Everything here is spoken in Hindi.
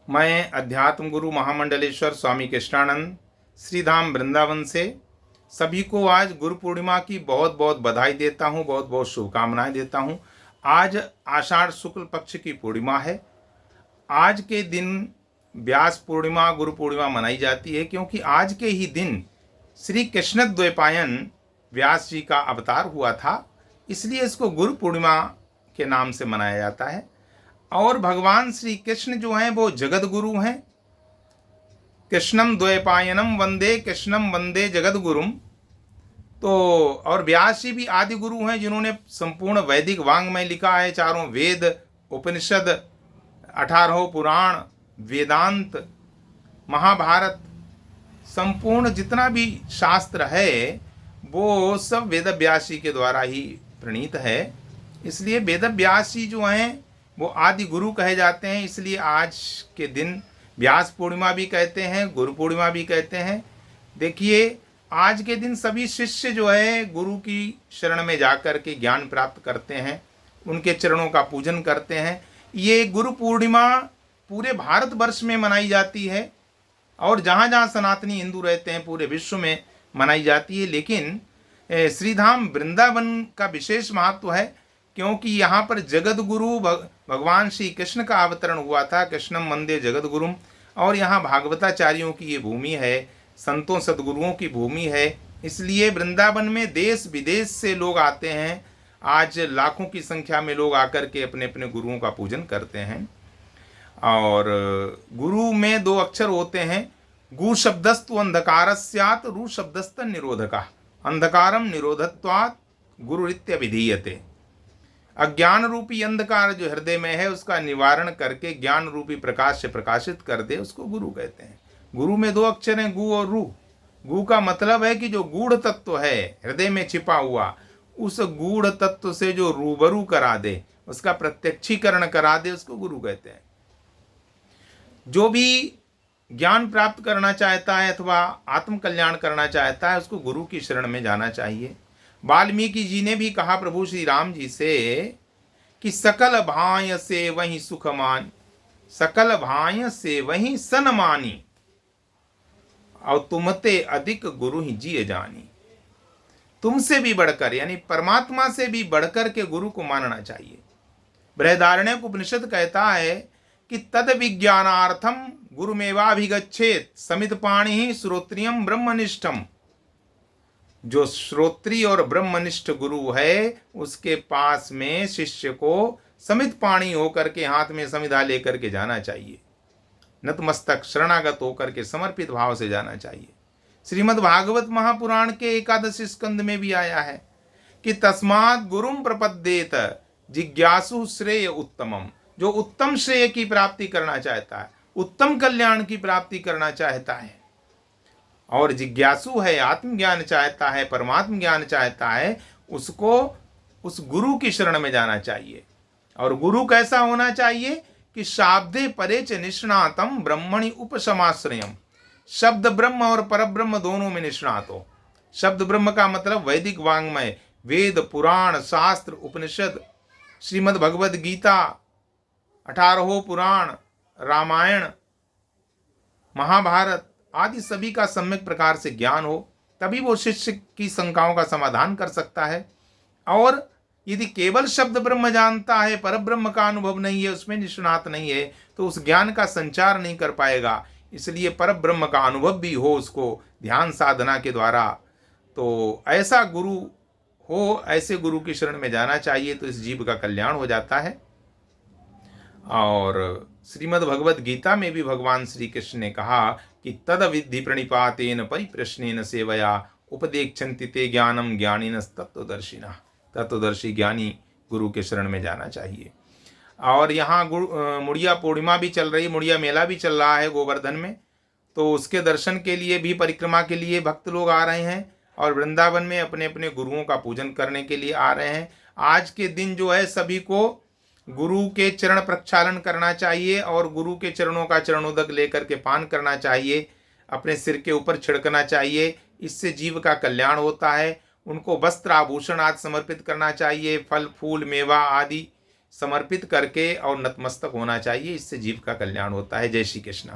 मैं अध्यात्म गुरु महामंडलेश्वर स्वामी कृष्णानंद श्रीधाम वृंदावन से सभी को आज गुरु पूर्णिमा की बहुत बहुत बधाई देता हूँ, बहुत बहुत शुभकामनाएं देता हूँ। आज आषाढ़ शुक्ल पक्ष की पूर्णिमा है। आज के दिन व्यास पूर्णिमा गुरु पूर्णिमा मनाई जाती है, क्योंकि आज के ही दिन श्री कृष्ण द्वैपायन व्यास जी का अवतार हुआ था, इसलिए इसको गुरु पूर्णिमा के नाम से मनाया जाता है। और भगवान श्री कृष्ण जो हैं वो जगत गुरु हैं। कृष्णम द्वैपायनम वंदे, कृष्णम वंदे जगत गुरुम। तो और व्यास जी भी आदि गुरु हैं, जिन्होंने संपूर्ण वैदिक वांग्मय लिखा है। चारों वेद, उपनिषद, 18 पुराण, वेदांत, महाभारत, संपूर्ण जितना भी शास्त्र है वो सब वेद व्यास जी के द्वारा ही प्रणीत है। इसलिए वेद व्यास जी जो हैं वो आदि गुरु कहे जाते हैं। इसलिए आज के दिन व्यास पूर्णिमा भी कहते हैं, गुरु पूर्णिमा भी कहते हैं। देखिए, आज के दिन सभी शिष्य जो है गुरु की शरण में जाकर के ज्ञान प्राप्त करते हैं, उनके चरणों का पूजन करते हैं। ये गुरु पूर्णिमा पूरे भारतवर्ष में मनाई जाती है और जहाँ जहाँ सनातनी हिंदू रहते हैं पूरे विश्व में मनाई जाती है। लेकिन श्रीधाम वृंदावन का विशेष महत्व है, क्योंकि यहाँ पर जगत गुरु भगवान श्री कृष्ण का अवतरण हुआ था। कृष्णम वंदे जगत गुरुम। और यहाँ भागवताचार्यों की ये भूमि है, संतों सदगुरुओं की भूमि है। इसलिए वृंदावन में देश विदेश से लोग आते हैं। आज लाखों की संख्या में लोग आकर के अपने अपने गुरुओं का पूजन करते हैं। और गुरु में 2 अक्षर होते हैं। गु शब्दस्तु अंधकार स्यात्, रु शब्दस्त निरोधका। अंधकारम निरोधत्वात् गुरुरित्य विधीयते। अज्ञान रूपी अंधकार जो हृदय में है उसका निवारण करके ज्ञान रूपी प्रकाश से प्रकाशित कर दे, उसको गुरु कहते हैं। गुरु में 2 अक्षर हैं, गु और रू। गु का मतलब है कि जो गूढ़ तत्व है हृदय में छिपा हुआ, उस गूढ़ तत्व से जो रूबरू करा दे, उसका प्रत्यक्षीकरण करा दे, उसको गुरु कहते हैं। जो भी ज्ञान प्राप्त करना चाहता है अथवा आत्म कल्याण करना चाहता है, उसको गुरु की शरण में जाना चाहिए। वाल्मीकि जी ने भी कहा प्रभु श्री राम जी से कि सकल भाय से वही सुख मान, सकल भाय से वही सन मानी, और तुमते अधिक गुरु ही जिए जानी। तुमसे भी बढ़कर यानी परमात्मा से भी बढ़कर के गुरु को मानना चाहिए। बृहदारण्यक उपनिषद कहता है कि तद विज्ञानार्थम गुरुमेवाभिगच्छेत समित पाणि श्रोत्रियम ब्रह्मनिष्ठम। जो श्रोत्री और ब्रह्मनिष्ठ गुरु है उसके पास में शिष्य को समित पाणी होकर के हाथ में समिधा लेकर के जाना चाहिए। नतमस्तक शरणागत होकर के समर्पित भाव से जाना चाहिए। श्रीमद् भागवत महापुराण के 11 स्कंद में भी आया है कि तस्मात् गुरुम प्रपद्येत जिज्ञासु श्रेय उत्तमम। जो उत्तम श्रेय की प्राप्ति करना चाहता है, उत्तम कल्याण की प्राप्ति करना चाहता है और जिज्ञासु है, आत्मज्ञान चाहता है, परमात्म ज्ञान चाहता है, उसको उस गुरु की शरण में जाना चाहिए। और गुरु कैसा होना चाहिए कि शाब्दे परे च निष्णातम ब्रह्मणि उपशमाश्रयम। शब्द ब्रह्म और परब्रह्म दोनों में निष्णात हो। शब्द ब्रह्म का मतलब वैदिक वांग्मय, वेद, पुराण, शास्त्र, उपनिषद, श्रीमद् भगवद गीता, 18 पुराण, रामायण, महाभारत आदि सभी का सम्यक प्रकार से ज्ञान हो, तभी वो शिष्य की शंकाओं का समाधान कर सकता है। और यदि केवल शब्द ब्रह्म जानता है, पर ब्रह्म का अनुभव नहीं है, उसमें निष्णात नहीं है, तो उस ज्ञान का संचार नहीं कर पाएगा। इसलिए पर ब्रह्म का अनुभव भी हो उसको ध्यान साधना के द्वारा। तो ऐसा गुरु हो, ऐसे गुरु की शरण में जाना चाहिए, तो इस जीव का कल्याण हो जाता है। और श्रीमद् भगवद गीता में भी भगवान श्री कृष्ण ने कहा कि तद विद्धि प्रणिपातेन परिप्रश्नेन सेवया उपदेक्षन्ति ते ज्ञानम ज्ञानिनस् तत्वदर्शिनः। तत्वदर्शी ज्ञानी गुरु के शरण में जाना चाहिए। और यहाँ मुड़िया पूर्णिमा भी चल रही, मुड़िया मेला भी चल रहा है गोवर्धन में, तो उसके दर्शन के लिए भी, परिक्रमा के लिए भक्त लोग आ रहे हैं और वृंदावन में अपने अपने गुरुओं का पूजन करने के लिए आ रहे हैं। आज के दिन जो है सभी को गुरु के चरण प्रक्षालन करना चाहिए और गुरु के चरणों का चरणोदक लेकर के पान करना चाहिए, अपने सिर के ऊपर छिड़कना चाहिए। इससे जीव का कल्याण होता है। उनको वस्त्र आभूषण आदि समर्पित करना चाहिए, फल फूल मेवा आदि समर्पित करके और नतमस्तक होना चाहिए। इससे जीव का कल्याण होता है। जय श्री कृष्ण।